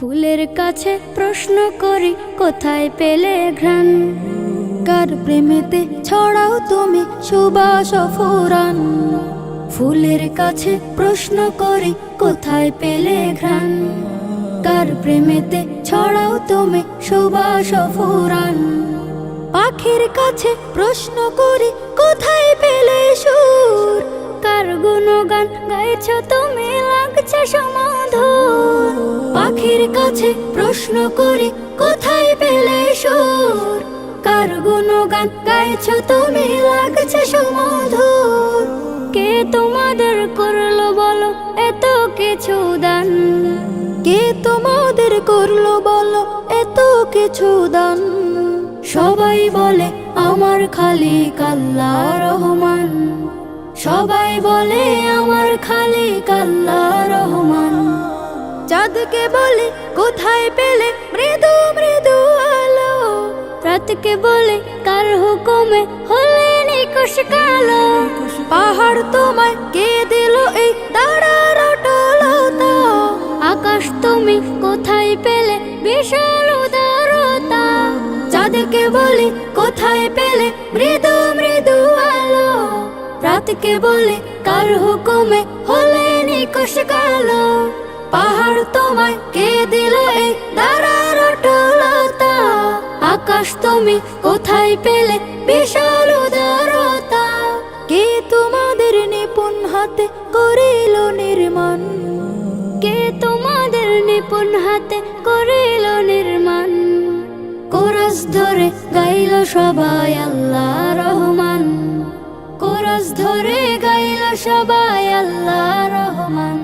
ফুলের কাছে প্রশ্ন করি কোথায় পেলে ঘ্রাণ, কার প্রেমেতে ছড়াও তুমি সুবাস ফুরান। ফুলের কাছে প্রশ্ন করি কোথায় পেলে ঘ্রাণ, কার প্রেমেতে ছড়াও তুমি সুবাস ফুরান। পাখির কাছে প্রশ্ন করি কোথায় পেলে সুর, কার গুণগান গাইছ তুমি লাগছে সমাধুর। পাখির কাছে প্রশ্ন করি কোথায় পেলে সুর, কার গুণগান গাইছ তুমি লাগছে সমাধুর। কে তোমাদের করলো বলো এত কিছু দান, কে তোমাদের করলো বলো এত কিছু দান। সবাই বলে আমার খালিক আল্লাহ রহমান, সবাই বলে আমার খালিক আল্লাহ রহমান। চাঁদকে বলে কোথায় পেলে মৃদু মৃদু আলো, রাতকে বলে কার হুকুমে হলে নিকশ কালো। পাহাড় তোমায় কে দিল এই দাঁড়ার অটলতা, আকাশ তুমি কোথায় পেলে বিশাল উদারতা। চাঁদকে বলে কোথায় পেলে মৃদু মৃদু আলো, রাতকে বলে কার হুকুমে হলে নিকশ কালো। পাহাড় তোমায় কে দিল এই দাঁড়ার অটলতা, আকাশ তুমি কোথায় পেলে বিশাল উদারতা। কে তোমাদের নিপুণ হাতে করিল নির্মাণ, কে তোমাদের নিপুণ হাতে করিল নির্মাণ। কোরাস ধরে গাইল সবাই আল্লাহ রহমান, কোরাস ধরে গাইল সবাই আল্লাহ রহমান।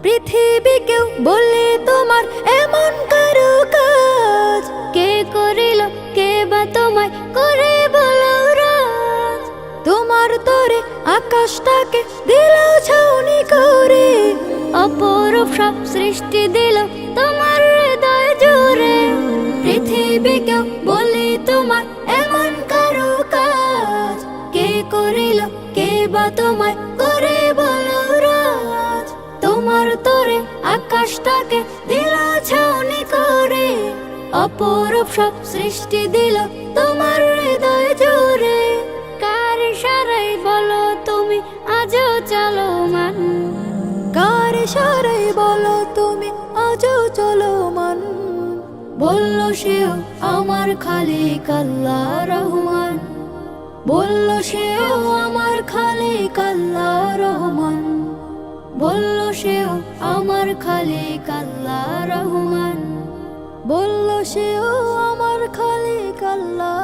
পৃথিবীকেও বলে তোমার এমন কারো কাজ, কে করিল কে বা তোমায় করে বলো রাজ। তোমার তরে আকাশটাকে দিল ছাউনি করে, অপরূপ সব সৃষ্টি দিল তোমার হৃদয় জুড়ে। পৃথিবীকেও বলি তোমার এমন কারো কাজ, কে করিল কে বা তোমায় করে বলো রাজ। তোমার তরে আকাশটাকে দিল ছাউনি করে, অপরূপ সব সৃষ্টি দিল তোমার হৃদয় জুড়ে। কার ইশারায় বলো তুমি আজও চলমান, কার ইশারায় বলো তুমি আজও চলমান। বলল সেও আমার খালিক আল্লাহ রহমান, বলল সেও আমার খালিক আল্লাহ রহমান। বলল সেও আমার খালিক আল্লাহ রহমান, বলল সেও আমার খালিক আল্লাহ